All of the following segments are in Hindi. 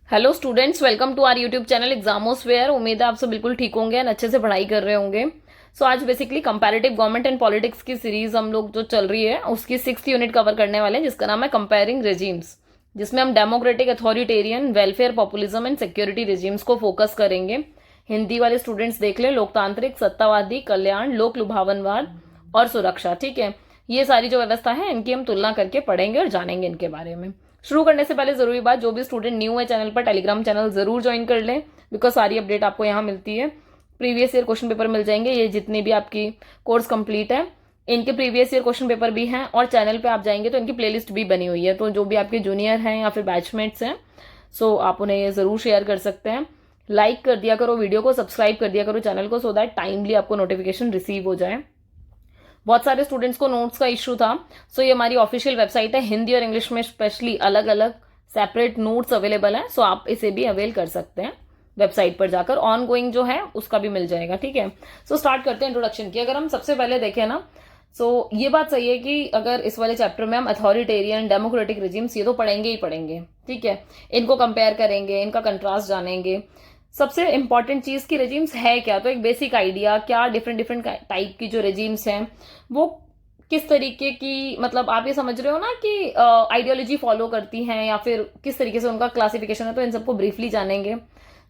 Hello students, welcome to our YouTube channel Examosphere. उम्मीद है आप सब बिल्कुल ठीक होंगे और अच्छे से पढ़ाई कर रहे होंगे। आज basically comparative government and politics की सीरीज हम लोग जो चल रही है उसकी 6th यूनिट कवर करने वाले हैं, जिसका नाम है कंपेयरिंग रेजिम्स, जिसमें हम democratic, authoritarian, welfare, populism and security regimes को फोकस करेंगे। हिंदी वाले स्टूडेंट्स देख ले, लोकतांत्रिक, सत्तावादी, कल्याण, लोक लुभावनवाद और सुरक्षा। ठीक है, ये सारी जो व्यवस्था है इनकी हम तुलना करके पढ़ेंगे और जानेंगे इनके बारे में। शुरू करने से पहले जरूरी बात, जो भी स्टूडेंट न्यू है चैनल पर, टेलीग्राम चैनल जरूर ज्वाइन कर लें, बिकॉज सारी अपडेट आपको यहाँ मिलती है। प्रीवियस ईयर क्वेश्चन पेपर मिल जाएंगे, ये जितनी भी आपकी कोर्स कंप्लीट है इनके प्रीवियस ईयर क्वेश्चन पेपर भी हैं, और चैनल पे आप जाएंगे तो इनकी प्लेलिस्ट भी बनी हुई है। तो जो भी आपके जूनियर हैं या फिर बैचमेट्स हैं, सो आप उन्हें ये जरूर शेयर कर सकते हैं। लाइक कर दिया करो वीडियो को, सब्सक्राइब कर दिया करो चैनल को, सो दैट टाइमली आपको नोटिफिकेशन रिसीव हो जाए। बहुत सारे स्टूडेंट्स को नोट्स का इश्यू था, सो ये हमारी ऑफिशियल वेबसाइट है, हिंदी और इंग्लिश में स्पेशली अलग अलग सेपरेट नोट्स अवेलेबल हैं, सो आप इसे भी अवेल कर सकते हैं। वेबसाइट पर जाकर ऑन गोइंग जो है उसका भी मिल जाएगा। ठीक है, सो स्टार्ट करते हैं इंट्रोडक्शन की। अगर हम सबसे पहले देखें ना, सो ये बात सही है कि अगर इस वाले चैप्टर में हम अथॉरिटेरियन, डेमोक्रेटिक रिजिम्स ये तो पढ़ेंगे ही पढ़ेंगे। ठीक है, इनको कंपेयर करेंगे, इनका कंट्रास्ट जानेंगे। सबसे इंपॉर्टेंट चीज की रेजिम्स है क्या, तो एक बेसिक आइडिया, क्या डिफरेंट डिफरेंट टाइप की जो रेजिम्स हैं वो किस तरीके की, मतलब आप ये समझ रहे हो ना कि आइडियोलॉजी फॉलो करती हैं या फिर किस तरीके से उनका क्लासिफिकेशन है, तो इन सबको ब्रीफली जानेंगे।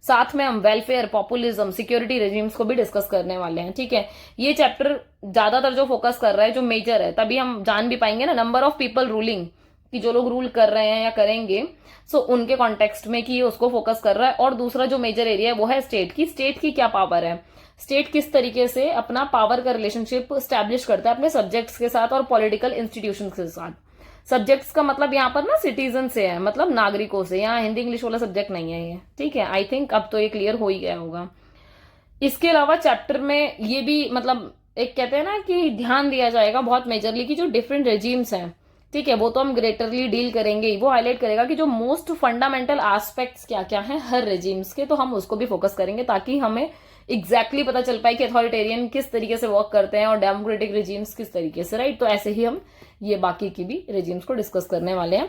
साथ में हम वेलफेयर, पॉपुलिज्म, सिक्योरिटी रेजिम्स को भी डिस्कस करने वाले हैं। ठीक है, ये चैप्टर ज्यादातर जो फोकस कर रहा है, जो मेजर है, तभी हम जान भी पाएंगे ना नंबर ऑफ पीपल रूलिंग, कि जो लोग रूल कर रहे हैं या करेंगे, सो उनके कॉन्टेक्स्ट में कि उसको फोकस कर रहा है। और दूसरा जो मेजर एरिया है वो है स्टेट की क्या पावर है, स्टेट किस तरीके से अपना पावर का रिलेशनशिप स्टैब्लिश करता है अपने सब्जेक्ट्स के साथ और पॉलिटिकल इंस्टीट्यूशंस के साथ। सब्जेक्ट्स का मतलब यहाँ पर ना सिटीजन से है, मतलब नागरिकों से। यहाँ हिंदी इंग्लिश वाला सब्जेक्ट नहीं है ये। ठीक है, आई थिंक अब तो ये क्लियर हो ही गया होगा। इसके अलावा चैप्टर में ये भी मतलब एक कहते हैं ना कि ध्यान दिया जाएगा बहुत मेजरली कि जो डिफरेंट रेजिम्स हैं, ठीक है, वो तो हम ग्रेटरली डील करेंगे। वो हाईलाइट करेगा कि जो मोस्ट फंडामेंटल एस्पेक्ट्स क्या क्या हैं हर रेजिम्स के, तो हम उसको भी फोकस करेंगे ताकि हमें एग्जैक्टली पता चल पाए कि अथॉरिटेरियन किस तरीके से वर्क करते हैं और डेमोक्रेटिक रेजिम्स किस तरीके से, राइट। तो ऐसे ही हम ये बाकी की भी रेजिम्स को डिस्कस करने वाले हैं।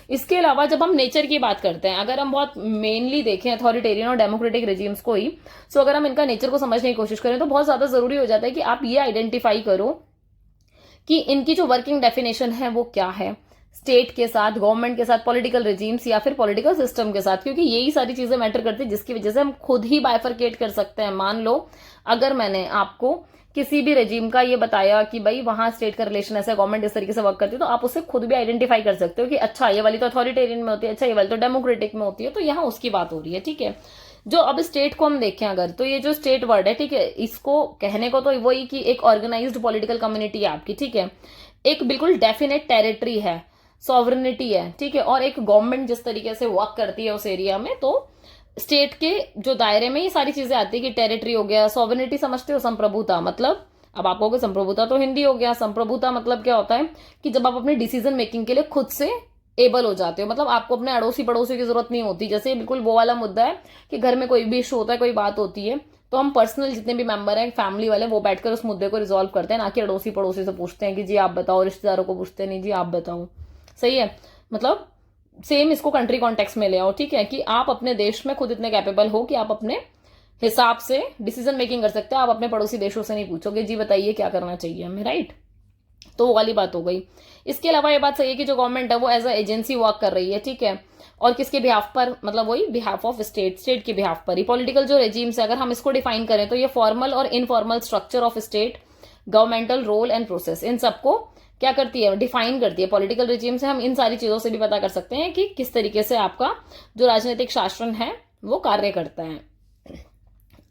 इसके अलावा जब हम नेचर की बात करते हैं, अगर हम बहुत मेनली देखें अथॉरिटेरियन और डेमोक्रेटिक रेजिम्स को ही, सो अगर हम इनका नेचर को समझने की कोशिश करें तो बहुत ज्यादा जरूरी हो जाता है कि आप ये आइडेंटिफाई करो कि इनकी जो वर्किंग डेफिनेशन है वो क्या है, स्टेट के साथ, गवर्नमेंट के साथ, पॉलिटिकल रेजिम्स या फिर पॉलिटिकल सिस्टम के साथ, क्योंकि यही सारी चीजें मैटर करती है, जिसकी वजह से हम खुद ही बाइफरकेट कर सकते हैं। मान लो अगर मैंने आपको किसी भी रेजिम का ये बताया कि भाई वहां स्टेट का रिलेशन ऐसा, गवर्नमेंट इस तरीके से वर्क करती है, तो आप उससे खुद भी आइडेंटिफाई कर सकते हो कि अच्छा ये वाली तो अथॉरिटेरियन में होती है, अच्छा ये वाली तो डेमोक्रेटिक में होती है, तो यहाँ उसकी बात हो रही है। ठीक है, जो अब स्टेट को हम देखें अगर, तो ये जो स्टेट वर्ड है, ठीक है, इसको कहने को तो वही कि एक ऑर्गेनाइज्ड पॉलिटिकल कम्युनिटी है आपकी। ठीक है, एक बिल्कुल डेफिनेट टेरिटरी है, सॉवरेनिटी है। ठीक है, और एक गवर्नमेंट जिस तरीके से वर्क करती है उस एरिया में, तो स्टेट के जो दायरे में ये सारी चीजें आती है कि टेरिटरी हो गया, सॉवरेनिटी समझते हो, संप्रभुता, मतलब अब आप कहोगे संप्रभुता तो हिंदी हो गया, संप्रभुता मतलब क्या होता है कि जब आप अपने डिसीजन मेकिंग के लिए खुद से एबल हो जाते हो, मतलब आपको अपने अड़ोसी पड़ोसी की जरूरत नहीं होती। जैसे बिल्कुल वो वाला मुद्दा है कि घर में कोई भी इशू होता है, कोई बात होती है, तो हम पर्सनल जितने भी मेंबर हैं फैमिली वाले, वो बैठकर उस मुद्दे को रिजॉल्व करते हैं, ना कि अड़ोसी पड़ोसी से पूछते हैं कि जी आप बताओ, रिश्तेदारों को पूछते नहीं जी आप बताओ। सही है, मतलब सेम इसको कंट्री कॉन्टेक्स्ट में ले आओ। ठीक है, कि आप अपने देश में खुद इतने कैपेबल हो कि आप अपने हिसाब से डिसीजन मेकिंग कर सकते हो, आप अपने पड़ोसी देशों से नहीं पूछोगे जी बताइए क्या करना चाहिए हमें, राइट। तो वो वाली बात हो गई। इसके अलावा ये बात सही है कि जो गवर्नमेंट है वो एज अ एजेंसी वर्क कर रही है। ठीक है, और किसके बिहाफ पर, मतलब वही बिहाफ ऑफ स्टेट के बिहाफ पर ही। पॉलिटिकल जो रेजिम्स है अगर हम इसको डिफाइन करें तो ये फॉर्मल और informal structure of state, governmental role and process, इन सबको क्या करती है, डिफाइन करती है। पॉलिटिकल रेजिम से हम इन सारी चीजों से भी पता कर सकते हैं कि किस तरीके से आपका जो राजनीतिक शासन है वो कार्य करता है।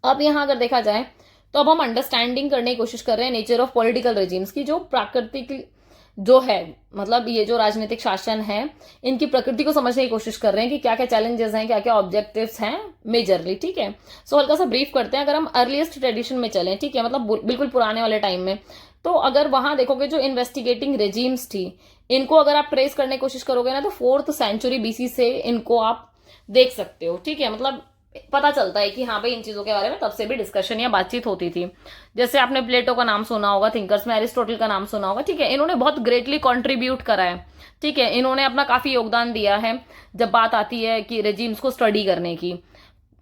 अब यहां अगर देखा जाए तो अब हम अंडरस्टैंडिंग करने की कोशिश कर रहे हैं नेचर ऑफ पॉलिटिकल रेजिम्स की, जो प्राकृतिक जो है, मतलब ये जो राजनीतिक शासन है इनकी प्रकृति को समझने की कोशिश कर रहे हैं कि क्या क्या चैलेंजेस हैं, क्या क्या ऑब्जेक्टिव्स हैं मेजरली। ठीक है, सो हल्का सा ब्रीफ करते हैं। अगर हम अर्लीस्ट ट्रेडिशन में चलें, ठीक है, मतलब बिल्कुल पुराने वाले टाइम में, तो अगर वहां देखोगे जो इन्वेस्टिगेटिंग रेजिम्स थी, इनको अगर आप ट्रेस करने की कोशिश करोगे ना, तो 4th सेंचुरी BC से इनको आप देख सकते हो। ठीक है, मतलब पता चलता है कि हाँ भाई इन चीजों के बारे में तब से भी डिस्कशन या बातचीत होती थी। जैसे आपने प्लेटो का नाम सुना होगा, थिंकर्स में एरिस्टोटल का नाम सुना होगा, ठीक है, इन्होंने बहुत ग्रेटली कंट्रीब्यूट करा है, ठीक है, इन्होंने अपना काफी योगदान दिया है जब बात आती है कि रेजिम्स को स्टडी करने की।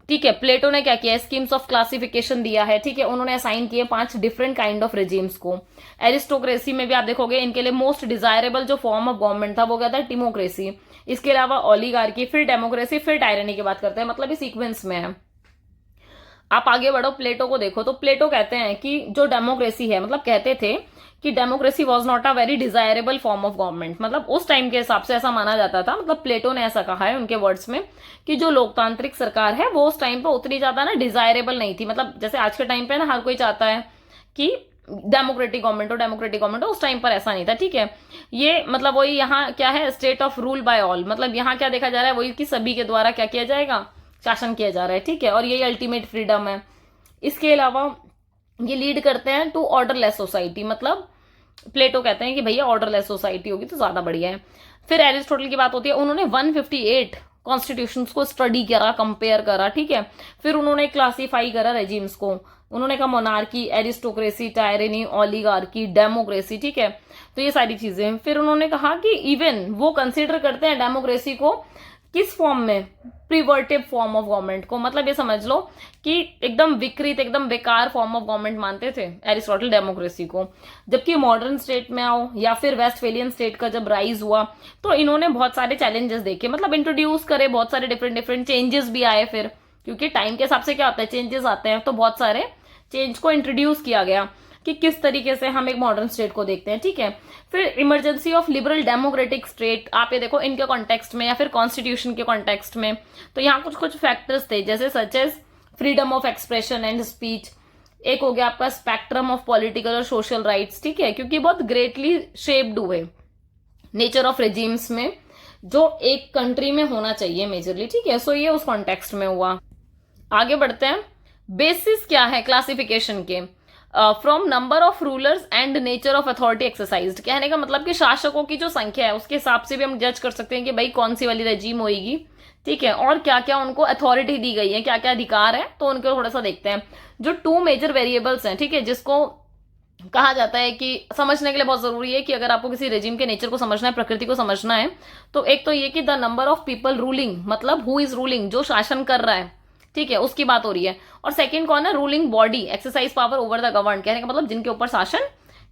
ठीक है, प्लेटो ने क्या किया, स्कीम्स ऑफ क्लासिफिकेशन दिया है, ठीक है, उन्होंने असाइन किए 5 डिफरेंट काइंड ऑफ रेजिम्स को। एरिस्टोक्रेसी में भी आप देखोगे इनके लिए मोस्ट डिजायरेबल जो फॉर्म ऑफ गवर्नमेंट था वो क्या था, टिमोक्रेसी। इसके अलावा ओलिगार्की, फिर डेमोक्रेसी, फिर टायरनी की बात करते हैं, मतलब इस सीक्वेंस में है। आप आगे बढ़ो, प्लेटो को देखो तो प्लेटो कहते हैं कि जो डेमोक्रेसी है, मतलब कहते थे कि democracy was not a very desirable form of government, मतलब उस टाइम के हिसाब से ऐसा माना जाता था, मतलब प्लेटो ने ऐसा कहा है उनके वर्ड्स में कि जो लोकतांत्रिक सरकार है वो उस टाइम पे उतनी ज्यादा ना डिजायरेबल नहीं थी। मतलब जैसे आज के टाइम पे ना हर कोई चाहता है कि डेमोक्रेटिक गवर्नमेंट हो, डेमोक्रेटिक गवर्नमेंट हो, उस टाइम पर ऐसा नहीं था। ठीक है, ये मतलब वही यहाँ क्या है, state of rule by all, मतलब यहाँ क्या देखा जा रहा है, वही कि सभी के द्वारा क्या किया जाएगा, शासन किया जा रहा है। ठीक है, और यही अल्टीमेट फ्रीडम है। इसके अलावा ये लीड करते हैं टू ऑर्डरलेस सोसाइटी, मतलब प्लेटो कहते हैं कि भैया ऑर्डरलेस सोसाइटी होगी तो ज्यादा बढ़िया है। फिर एरिस्टोटल की बात होती है, उन्होंने 158 कॉन्स्टिट्यूशंस को स्टडी करा, कंपेयर करा। ठीक है, फिर उन्होंने क्लासीफाई करा रेजिम्स को, उन्होंने कहा मोनार्की, एरिस्टोक्रेसी, टायरेनी, ओलिगार्की, डेमोक्रेसी। ठीक है, तो ये सारी चीजें। फिर उन्होंने कहा कि इवन वो कंसिडर करते हैं डेमोक्रेसी को किस फॉर्म में, प्रिवर्टिव फॉर्म ऑफ गवर्नमेंट को, मतलब ये समझ लो कि एकदम विकृत, एकदम बेकार फॉर्म ऑफ गवर्नमेंट मानते थे एरिस्टोटल डेमोक्रेसी को। जबकि मॉडर्न स्टेट में आओ या फिर वेस्टफेलियन स्टेट का जब राइज हुआ तो इन्होंने बहुत सारे चैलेंजेस देखे, मतलब इंट्रोड्यूस करे, बहुत सारे डिफरेंट डिफरेंट चेंजेस भी आए फिर, क्योंकि टाइम के हिसाब से क्या होता है, चेंजेस आते हैं, तो बहुत सारे चेंज को इंट्रोड्यूस किया गया कि किस तरीके से हम एक मॉडर्न स्टेट को देखते हैं। ठीक है, फिर emergency of liberal democratic state, आप ये देखो इनके कॉन्टेक्स्ट में या फिर कॉन्स्टिट्यूशन के कॉन्टेक्स्ट में, तो यहाँ कुछ कुछ फैक्टर्स थे जैसे such as freedom of expression and speech. एक हो गया आपका स्पेक्ट्रम ऑफ पॉलिटिकल और सोशल राइट्स। ठीक है, क्योंकि बहुत ग्रेटली शेप्ड हुए नेचर ऑफ रेजिम्स में जो एक कंट्री में होना चाहिए मेजरली। ठीक है, सो ये उस कॉन्टेक्स्ट में हुआ। आगे बढ़ते हैं, बेसिस क्या है क्लासिफिकेशन के, from number of rulers and nature of authority exercised. कहने का मतलब कि शासकों की जो संख्या है उसके हिसाब से भी हम जज कर सकते हैं कि भाई कौन सी वाली रेजीम होगी। ठीक है, और क्या क्या उनको अथॉरिटी दी गई है, क्या क्या अधिकार है, तो उनको थोड़ा सा देखते हैं। जो 2 मेजर वेरिएबल्स हैं, ठीक है, जिसको कहा जाता है कि समझने के लिए बहुत जरूरी है कि अगर आपको किसी रेजिम के नेचर को समझना है, प्रकृति को समझना है, तो एक तो ये कि the number of people ruling, मतलब हु इज रूलिंग, जो शासन कर रहा है, ठीक है, उसकी बात हो रही है। और सेकंड कौन है, ruling body exercise power over the govern, कहने का मतलब जिनके ऊपर शासन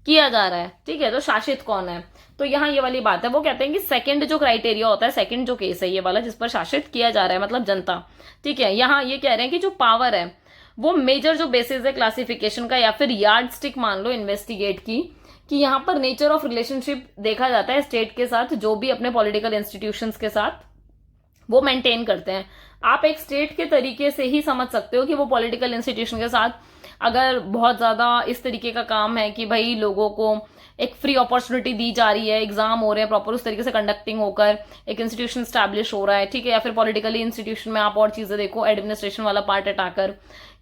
किया जा रहा है। ठीक है, तो शासित कौन है, तो यहाँ ये वाली बात है। वो कहते हैं कि सेकंड जो क्राइटेरिया होता है, सेकंड जो केस है ये वाला जिस पर शासित किया जा रहा है, मतलब जनता। ठीक है, यहाँ ये कह रहे हैं कि जो पावर है वो मेजर जो बेसिस है क्लासिफिकेशन का या फिर यार्ड स्टिक मान लो इन्वेस्टिगेट की, कि यहाँ पर नेचर ऑफ रिलेशनशिप देखा जाता है स्टेट के साथ, जो भी अपने पॉलिटिकल इंस्टीट्यूशंस के साथ वो मेंटेन करते हैं। आप एक स्टेट के तरीके से ही समझ सकते हो कि वो पॉलिटिकल इंस्टीट्यूशन के साथ अगर बहुत ज्यादा इस तरीके का काम है कि भाई लोगों को एक फ्री अपॉर्चुनिटी दी जा रही है, एग्जाम हो रहे हैं प्रॉपर उस तरीके से कंडक्टिंग होकर, एक इंस्टीट्यूशन स्टैब्लिश हो रहा है। ठीक है, या फिर पॉलिटिकली इंस्टीट्यूशन में आप और चीजें देखो, एडमिनिस्ट्रेशन वाला पार्ट हटाकर,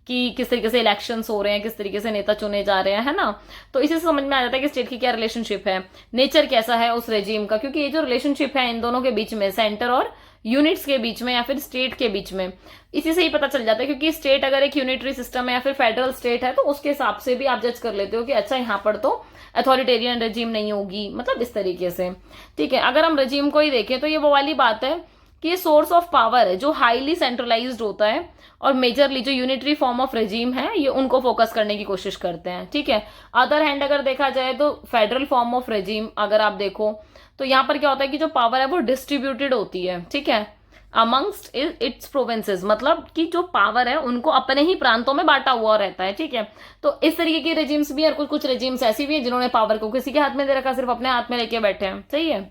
कि किस तरीके से इलेक्शंस हो रहे हैं, किस तरीके से नेता चुने जा रहे हैं, है ना। तो इसी से समझ में आ जाता है कि स्टेट की क्या रिलेशनशिप है, नेचर कैसा है उस रेजिम का, क्योंकि ये जो रिलेशनशिप है इन दोनों के बीच में, सेंटर और यूनिट्स के बीच में या फिर स्टेट के बीच में, इसी से ही पता चल जाता है। क्योंकि स्टेट अगर एक यूनिटरी सिस्टम है या फिर फेडरल स्टेट है तो उसके हिसाब से भी आप जज कर लेते हो कि अच्छा यहाँ पर तो अथॉरिटेरियन रेजिम नहीं होगी, मतलब इस तरीके से। ठीक है, अगर हम रेजिम को ही देखें तो ये वो वाली बात है कि ये सोर्स ऑफ पावर है जो हाईली सेंट्रलाइज्ड होता है, और मेजरली जो यूनिटरी फॉर्म ऑफ रेजिम है ये उनको फोकस करने की कोशिश करते हैं। ठीक है, अदर हैंड अगर देखा जाए तो फेडरल फॉर्म ऑफ रेजिम अगर आप देखो तो यहाँ पर क्या होता है कि जो पावर है वो डिस्ट्रीब्यूटेड होती है। ठीक है, अमंगस्ट इट्स प्रोविंसेस, मतलब कि जो पावर है उनको अपने ही प्रांतों में बांटा हुआ रहता है। ठीक है, तो इस तरीके की रेजिम्स भी है, और कुछ कुछ रेजिम्स ऐसी भी है जिन्होंने पावर को किसी के हाथ में दे रखा, सिर्फ अपने हाथ में लेके बैठे हैं। सही है,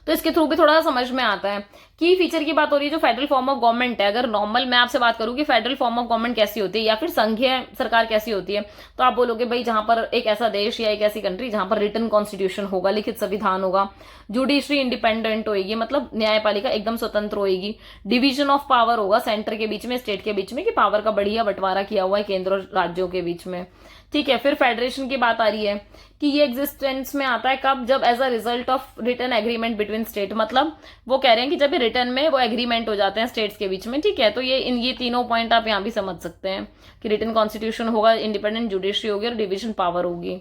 तो इसके थ्रू भी थोड़ा सा समझ में आता है। की फीचर की बात हो रही है जो फेडरल फॉर्म ऑफ गवर्नमेंट है, अगर नॉर्मल मैं आपसे बात करूं कि फेडरल फॉर्म ऑफ गवर्नमेंट कैसी होती है या फिर संघीय सरकार कैसी होती है, तो आप बोलोगे भाई जहां पर एक ऐसा देश या एक ऐसी कंट्री जहां पर रिटन कॉन्स्टिट्यूशन होगा, लिखित संविधान होगा, जुडिशरी इंडिपेंडेंट होगी, मतलब न्यायपालिका एकदम स्वतंत्र होगी, डिवीजन ऑफ पावर होगा सेंटर के बीच में, स्टेट के बीच में, कि पावर का बढ़िया बंटवारा किया हुआ है केंद्र और राज्यों के बीच में। ठीक है, फिर फेडरेशन की बात आ रही है कि ये एग्जिस्टेंस में आता है कब, जब as a result of return agreement between state, मतलब वो कह रहे हैं कि जब रिटर्न में वो एग्रीमेंट हो जाते हैं स्टेट्स के बीच में, ठीक है। तो ये तीनों पॉइंट आप यहाँ भी समझ सकते हैं कि रिटर्न कॉन्स्टिट्यूशन होगा, इंडिपेंडेंट जुडिशरी होगी और डिविजन पावर होगी।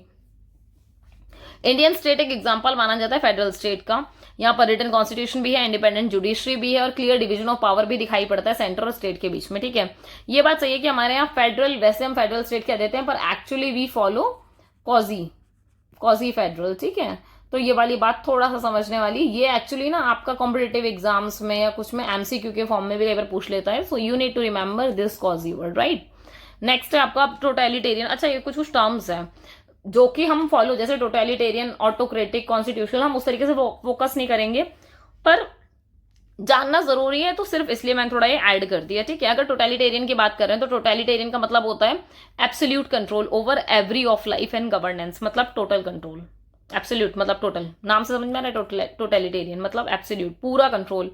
इंडियन स्टेट एक एग्जांपल माना जाता है फेडरल स्टेट का। यहाँ पर रिटन कॉन्स्टिट्यूशन भी है, इंडिपेंडेंट जुडिशरी भी है और क्लियर डिवीजन ऑफ पावर भी दिखाई पड़ता है सेंटर और स्टेट के बीच में, ठीक है। ये बात सही है कि हमारे यहाँ फेडरल, वैसे हम फेडरल स्टेट कह देते हैं, पर एक्चुअली वी फॉलो कॉजी फेडरल, ठीक है। तो ये वाली बात थोड़ा सा समझने वाली, ये एक्चुअली ना आपका कॉम्पिटेटिव एग्जाम्स में या कुछ में एमसीक्यू के फॉर्म में भी कई बार पूछ लेता है। So you need to remember this cozy word, right. Next है आपका टोटलिटेरियन। अच्छा, ये कुछ टर्म्स है जो कि हम फॉलो, जैसे टोटलिटेरियन, ऑटोक्रेटिक, कॉन्स्टिट्यूशनल, हम उस तरीके से फोकस नहीं करेंगे, पर जानना जरूरी है, तो सिर्फ इसलिए मैंने थोड़ा ये ऐड कर दिया, ठीक है। अगर टोटलिटेरियन की बात कर रहे हैं तो टोटलिटेरियन का मतलब होता है absolute control over every of life and governance, मतलब टोटल कंट्रोल। एब्सोल्यूट मतलब टोटल, नाम से समझ में आ रहा है, टोटलिटेरियन मतलब एब्सोल्यूट, पूरा कंट्रोल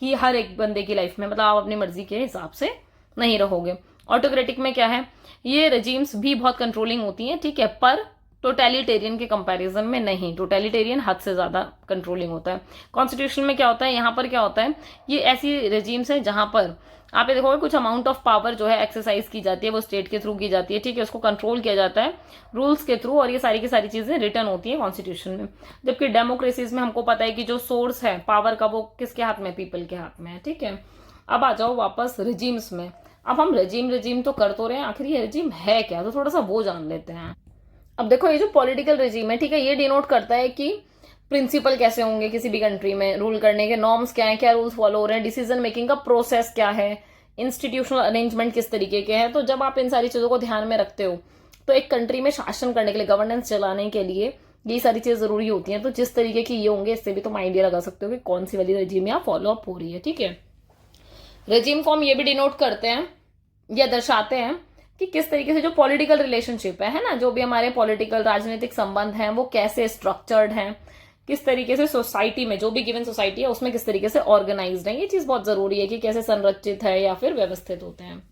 कि हर एक बंदे की लाइफ में, मतलब आप अपनी मर्जी के हिसाब से नहीं रहोगे। ऑटोक्रेटिक में क्या है, ये रेजिम्स भी बहुत कंट्रोलिंग होती हैं, ठीक है, पर टोटलिटेरियन के कंपैरिजन में नहीं, टोटलिटेरियन हद से ज्यादा कंट्रोलिंग होता है। कॉन्स्टिट्यूशन में क्या होता है, यहाँ पर क्या होता है, ये ऐसी रेजिम्स है जहां पर आप ये देखोगे कुछ अमाउंट ऑफ पावर जो है एक्सरसाइज की जाती है, वो स्टेट के थ्रू की जाती है, ठीक है, उसको कंट्रोल किया जाता है रूल्स के थ्रू, और ये सारी की सारी चीजें रिटर्न होती है कॉन्स्टिट्यूशन में। जबकि डेमोक्रेसीज में हमको पता है कि जो सोर्स है पावर का वो किसके हाथ में, पीपल के हाथ में है, ठीक है। अब आ जाओ वापस रेजिम्स में। अब हम रेजिम तो कर तो रहे हैं, आखिर ये रेजिम है क्या, तो थोड़ा सा वो जान लेते हैं। अब देखो, ये जो पॉलिटिकल रेजिम है, ठीक है, ये डिनोट करता है कि प्रिंसिपल कैसे होंगे किसी भी कंट्री में, रूल करने के नॉर्म्स क्या है, क्या रूल्स फॉलो हो रहे हैं, डिसीजन मेकिंग का प्रोसेस क्या है, इंस्टीट्यूशनल अरेंजमेंट किस तरीके के हैं। तो जब आप इन सारी चीजों को ध्यान में रखते हो तो एक कंट्री में शासन करने के लिए, गवर्नेंस चलाने के लिए ये सारी चीजें जरूरी होती हैं। तो जिस तरीके की ये होंगे, इससे भी तुम आइडिया लगा सकते हो कि कौन सी वाली रेजिम यहाँ फॉलो अप हो रही है, ठीक है। रेजिम को हम ये भी डिनोट करते हैं या दर्शाते हैं कि किस तरीके से जो पॉलिटिकल रिलेशनशिप है ना, जो भी हमारे पॉलिटिकल राजनीतिक संबंध हैं वो कैसे स्ट्रक्चर्ड हैं, किस तरीके से सोसाइटी में, जो भी गिवन सोसाइटी है उसमें किस तरीके से ऑर्गेनाइज्ड है। ये चीज बहुत जरूरी है कि कैसे संरचित है या फिर व्यवस्थित होते हैं।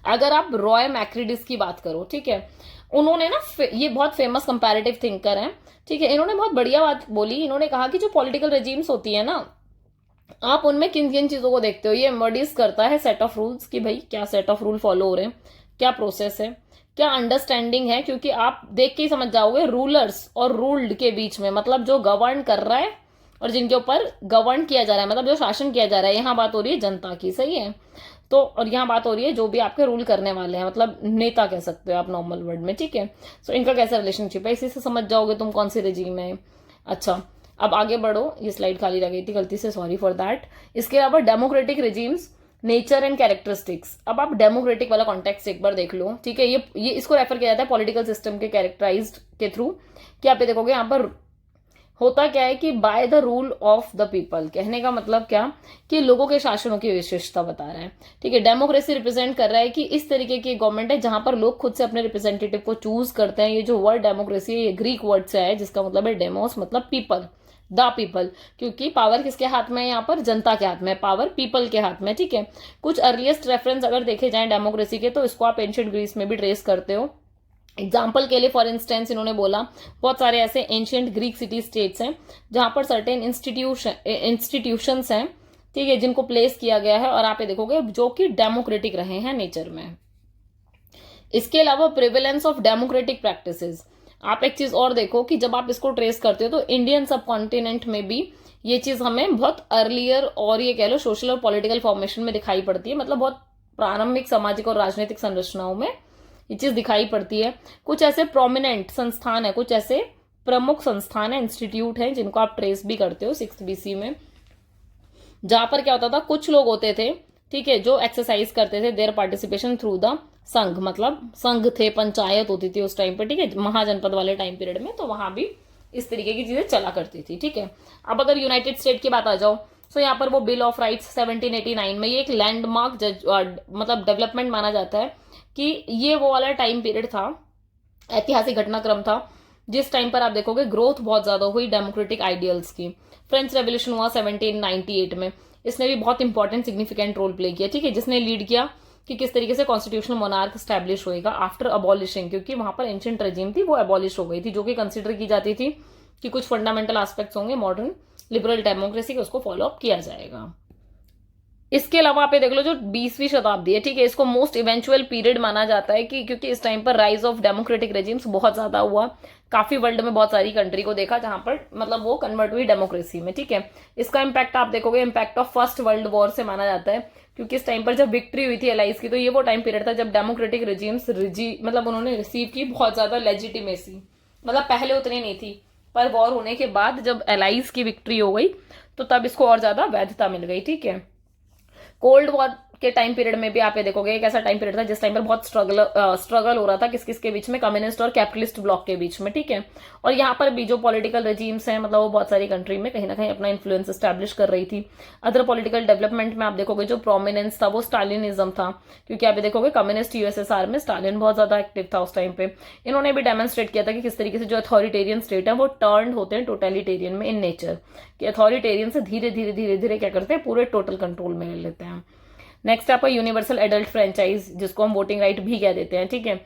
अगर आप रॉय मैक्रिडिस की बात करो, ठीक है, उन्होंने ना, ये बहुत फेमस कंपैरेटिव थिंकर हैं, ठीक है, इन्होंने बहुत बढ़िया बात बोली। इन्होंने कहा कि जो पॉलिटिकल रेजिम्स होती है ना, आप उनमें किन किन चीजों को देखते हो, ये एम्बॉडीज करता है सेट ऑफ रूल्स, कि भाई क्या सेट ऑफ रूल फॉलो हो रहे हैं, क्या प्रोसेस है, क्या अंडरस्टैंडिंग है, क्योंकि आप देख के ही समझ जाओगे रूलर्स और रूल्ड के बीच में, मतलब जो गवर्न कर रहा है और जिनके ऊपर गवर्न किया जा रहा है, मतलब जो शासन किया जा रहा है, यहाँ बात हो रही है जनता की, सही है। तो और यहाँ बात हो रही है जो भी आपके रूल करने वाले हैं, मतलब नेता कह सकते हो आप नॉर्मल वर्ड में, ठीक है। सो इनका कैसा रिलेशनशिप है, इसी से समझ जाओगे तुम कौन सी रेजिम है। अच्छा, अब आगे बढ़ो, ये स्लाइड खाली रह गई थी गलती से, सॉरी फॉर दैट। इसके अलावा democratic regimes, nature and characteristics. अब आप डेमोक्रेटिक वाला कॉन्टेक्स्ट एक बार देख लो, ठीक है। ये इसको रेफर किया जाता है पॉलिटिकल सिस्टम के कैरेक्टराइज्ड के थ्रू, कि आप ये देखोगे यहाँ पर होता क्या है कि by the rule of the people, कहने का मतलब क्या कि लोगों के शासनों की विशेषता बता रहा है, ठीक है। डेमोक्रेसी रिप्रेजेंट कर रहा है कि इस तरीके की गवर्नमेंट है जहां पर लोग खुद से अपने रिप्रेजेंटेटिव को चूज करते हैं। ये जो वर्ड डेमोक्रेसी है, ये ग्रीक वर्ड से है जिसका मतलब है डेमोस, मतलब पीपल, द पीपल, क्योंकि पावर किसके हाथ में है, यहाँ पर जनता के हाथ में, पावर पीपल के हाथ में, ठीक है। कुछ अर्लीस्ट रेफरेंस अगर देखे जाएं डेमोक्रेसी के, तो इसको आप एंशिएंट ग्रीस में भी ट्रेस करते हो। एग्जाम्पल के लिए फॉर इंस्टेंस इन्होंने बोला बहुत सारे ऐसे एंशिएंट ग्रीक सिटी स्टेट्स हैं जहां पर सर्टेन इंस्टीट्यूशंस हैं, ठीक है, जिनको प्लेस किया गया है, और आप ये देखोगे जो कि डेमोक्रेटिक रहे हैं नेचर में। इसके अलावा प्रिवेलेंस ऑफ डेमोक्रेटिक प्रैक्टिसेस, आप एक चीज और देखो कि जब आप इसको ट्रेस करते हो तो इंडियन सब कॉन्टिनेंट में भी ये चीज हमें बहुत अर्लियर और ये कह लो सोशल और पॉलिटिकल फॉर्मेशन में दिखाई पड़ती है, मतलब बहुत प्रारंभिक सामाजिक और राजनीतिक संरचनाओं में ये चीज दिखाई पड़ती है। कुछ ऐसे प्रोमिनेंट संस्थान है, कुछ ऐसे प्रमुख संस्थान है, इंस्टीट्यूट है, जिनको आप ट्रेस भी करते हो 6th BC में, जहां पर क्या होता था, कुछ लोग होते थे, ठीक है, जो एक्सरसाइज करते थे देयर पार्टिसिपेशन थ्रू द संघ, मतलब संघ थे, पंचायत होती थी उस टाइम पे, ठीक है, महाजनपद वाले टाइम पीरियड में, तो वहां भी इस तरीके की चीजें चला करती थी, ठीक है। अब अगर यूनाइटेड स्टेट की बात आ जाओ, तो यहाँ पर वो बिल ऑफ राइट्स 1789 में, ये एक लैंडमार्क मतलब डेवलपमेंट माना जाता है कि ये वो वाला टाइम पीरियड था, ऐतिहासिक घटनाक्रम था, जिस टाइम पर आप देखोगे ग्रोथ बहुत ज्यादा हुई डेमोक्रेटिक आइडियल्स की। फ्रेंच रेवोल्यूशन हुआ 1798 में, इसने भी बहुत इंपॉर्टेंट सिग्निफिकेंट रोल प्ले किया, ठीक है। जिसने लीड किया, कि किस तरीके से कॉन्स्टिट्यूशनल मोनार्क स्टैब्लिश होएगा आफ्टर अबॉलिशिंग, क्योंकि वहां पर एंशिएंट रेजिम थी वो अबॉलिश हो गई थी, जो कि कंसिडर की जाती थी कि कुछ फंडामेंटल एस्पेक्ट्स होंगे मॉडर्न लिबरल डेमोक्रेसी के, उसको फॉलो अप किया जाएगा। इसके अलावा आप ये देख लो जो 20वीं शताब्दी है, ठीक है, इसको मोस्ट इवेंचुअल पीरियड माना जाता है कि क्योंकि इस टाइम पर राइज ऑफ डेमोक्रेटिक रेजिम्स बहुत ज्यादा हुआ। काफी वर्ल्ड में बहुत सारी कंट्री को देखा जहां पर मतलब वो कन्वर्ट हुई डेमोक्रेसी में, ठीक है। इसका इम्पैक्ट आप देखोगे impact of first world war से माना जाता है, क्योंकि इस टाइम पर जब विक्ट्री हुई थी एलाइज की, तो ये वो टाइम पीरियड था जब डेमोक्रेटिक रेजिम्स मतलब उन्होंने रिसीव की बहुत ज्यादा लेजिटिमेसी, मतलब पहले उतनी नहीं थी, पर वॉर होने के बाद जब एलाइज की विक्ट्री हो गई तो तब इसको और ज्यादा वैधता मिल गई, ठीक है। कोल्ड वॉर के टाइम पीरियड में भी आप ये देखोगे एक ऐसा टाइम पीरियड था जिस टाइम पर बहुत स्ट्रगल हो रहा था किसके बीच में, कम्युनिस्ट और कैपिटलिस्ट ब्लॉक के बीच में, ठीक है। और यहाँ पर भी जो पॉलिटिकल रेजीम्स हैं मतलब वो बहुत सारी कंट्री में कहीं ना कहीं अपना इन्फ्लुएंस एस्टैब्लिश कर रही थी। अदर पॉलिटिकल डेवलपमेंट में आप देखोगे जो प्रोमिनेंस था वो स्टालिनिज्म था, क्योंकि आप ये देखोगे कम्युनिस्ट यूएसएसआर में स्टालिन बहुत ज्यादा एक्टिव था उस टाइम पे। इन्होंने भी डेमोन्स्ट्रेट किया था कि किस तरीके से जो अथॉरिटेरियन स्टेट है वो टर्न होते हैं टोटलिटेरियन में इन नेचर, कि अथॉरिटेरियन से धीरे धीरे धीरे धीरे क्या करते हैं पूरे टोटल कंट्रोल में ले लेते हैं। नेक्स्ट आपका यूनिवर्सल एडल्ट फ्रेंचाइज, जिसको हम वोटिंग राइट भी कह देते हैं, ठीक है।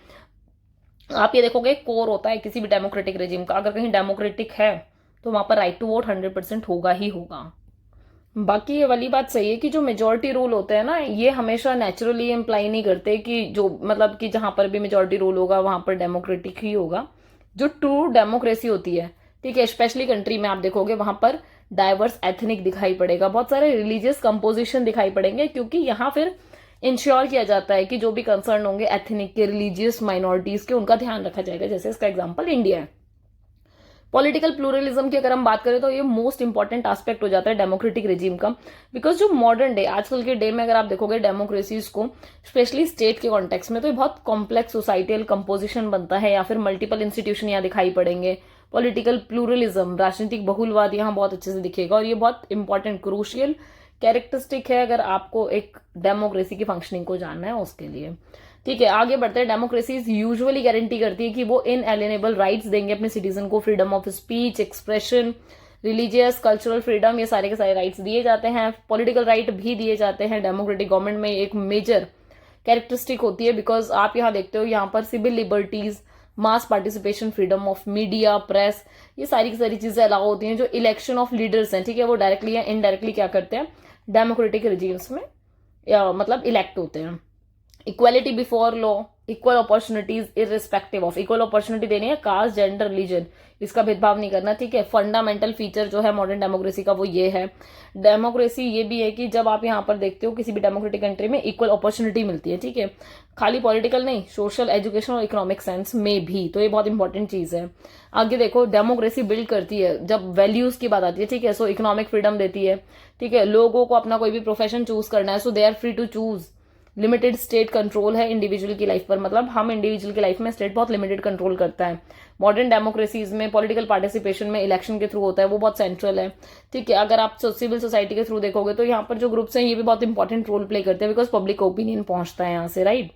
आप ये देखोगे कोर होता है किसी भी डेमोक्रेटिक रेजिम का, अगर कहीं डेमोक्रेटिक है तो वहां पर राइट टू वोट 100% होगा ही होगा। बाकी ये वाली बात सही है कि जो मेजोरिटी रूल होते हैं ना, ये हमेशा नेचुरली इम्प्लाई नहीं करते कि जो मतलब कि जहां पर भी मेजोरिटी रूल होगा वहां पर डेमोक्रेटिक ही होगा। जो ट्रू डेमोक्रेसी होती है, ठीक है, स्पेशली कंट्री में आप देखोगे वहां पर डाइवर्स एथनिक दिखाई पड़ेगा, बहुत सारे रिलीजियस कंपोजिशन दिखाई पड़ेंगे, क्योंकि यहाँ फिर इंश्योर किया जाता है कि जो भी कंसर्न होंगे एथनिक के, रिलीजियस माइनॉरिटीज के, उनका ध्यान रखा जाएगा। जैसे इसका एग्जांपल इंडिया है। पॉलिटिकल प्लूरलिज्म की अगर हम बात करें तो ये मोस्ट इंपॉर्टेंट एस्पेक्ट हो जाता है डेमोक्रेटिक रेजिम का, बिकॉज जो मॉडर्न डे आजकल के डे में अगर आप देखोगे डेमोक्रेसीज को स्पेशली स्टेट के कॉन्टेक्स्ट में, तो ये बहुत कॉम्प्लेक्स सोसाइटल कंपोजिशन बनता है, या फिर मल्टीपल इंस्टीट्यूशन यहाँ दिखाई पड़ेंगे। पॉलिटिकल प्लूरलिज्म, राजनीतिक बहुलवाद यहाँ बहुत अच्छे से दिखेगा, और ये बहुत इंपॉर्टेंट क्रूशियल कैरेक्टरिस्टिक है अगर आपको एक डेमोक्रेसी की फंक्शनिंग को जानना है उसके लिए, ठीक है। आगे बढ़ते हैं। डेमोक्रेसीज यूजुअली गारंटी करती है कि वो इनएलिएनेबल राइट्स देंगे अपने सिटीजन को, freedom of speech, expression, religious cultural freedom, ये सारे के सारे राइट्स दिए जाते हैं। पॉलिटिकल राइट भी दिए जाते हैं। डेमोक्रेटिक गवर्नमेंट में एक मेजर कैरेक्टरिस्टिक होती है, बिकॉज आप यहाँ देखते हो यहाँ पर civil liberties, mass participation, freedom of media, press, ये सारी की सारी चीजें अलाउ होती हैं। जो इलेक्शन ऑफ लीडर्स हैं, ठीक है, वो डायरेक्टली या इनडायरेक्टली क्या करते हैं डेमोक्रेटिक रेजिम्स में मतलब इलेक्ट होते हैं। Equality before law, equal opportunities irrespective of, equal opportunity देनी है, कास्ट, जेंडर, रिलीजन, इसका भेदभाव नहीं करना, ठीक है। फंडामेंटल फीचर जो है मॉडर्न डेमोक्रेसी का वो ये है। डेमोक्रेसी ये भी है कि जब आप यहाँ पर देखते हो किसी भी डेमोक्रेटिक कंट्री में इक्वल अपॉर्चुनिटी मिलती है, ठीक है, खाली पॉलिटिकल नहीं, सोशल, एजुकेशन और इकोनॉमिक सेंस में भी, तो ये बहुत इंपॉर्टेंट चीज है। आगे देखो डेमोक्रेसी बिल्ड करती है जब वैल्यूज की बात आती है, ठीक है, सो इकोनॉमिक फ्रीडम देती है, ठीक है, लोगों को अपना कोई भी प्रोफेशन चूज करना है, so they are free to choose. Limited state control है इंडिविजुअल की लाइफ पर, मतलब हम इंडिविजुअल की लाइफ में स्टेट बहुत लिमिटेड कंट्रोल करता है। मॉडर्न डेमोक्रेसीज में पॉलिटिकल पार्टिसिपेशन में इलेक्शन के थ्रू होता है, वो बहुत सेंट्रल है, ठीक है। अगर आप सिविल सोसाइटी के थ्रू देखोगे तो यहाँ पर जो ग्रुप्स हैं ये भी बहुत इंपॉर्टेंट रोल प्ले करते हैं, बिकॉज पब्लिक ओपिनियन पहुंचता है यहाँ से, राइट।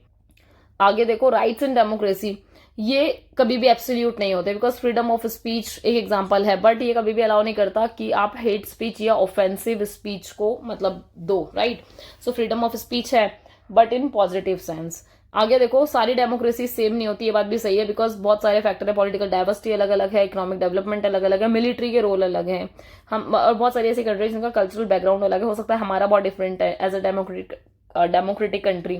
आगे देखो राइट्स इन डेमोक्रेसी, ये कभी भी एब्सोल्यूट नहीं होते, बिकॉज फ्रीडम ऑफ स्पीच एक एग्जांपल है, बट ये कभी भी अलाउ नहीं करता कि आप हेट स्पीच या ऑफेंसिव स्पीच को मतलब दो, right. So freedom of speech है बट इन पॉजिटिव सेंस। आगे देखो सारी डेमोक्रेसी सेम नहीं होती, ये बात भी सही है, बिकॉज बहुत सारे फैक्टर है, पॉलिटिकल डाइवर्सिटी अलग अलग है, इकोनॉमिक डेवलपमेंट अलग अलग है, मिलिट्री के रोल अलग हैं, हम और बहुत सारी ऐसी कंट्रीज जिनका कल्चरल बैकग्राउंड अलग है, हो सकता है हमारा बहुत डिफरेंट है एज अ डेमोक्रेटिक कंट्री।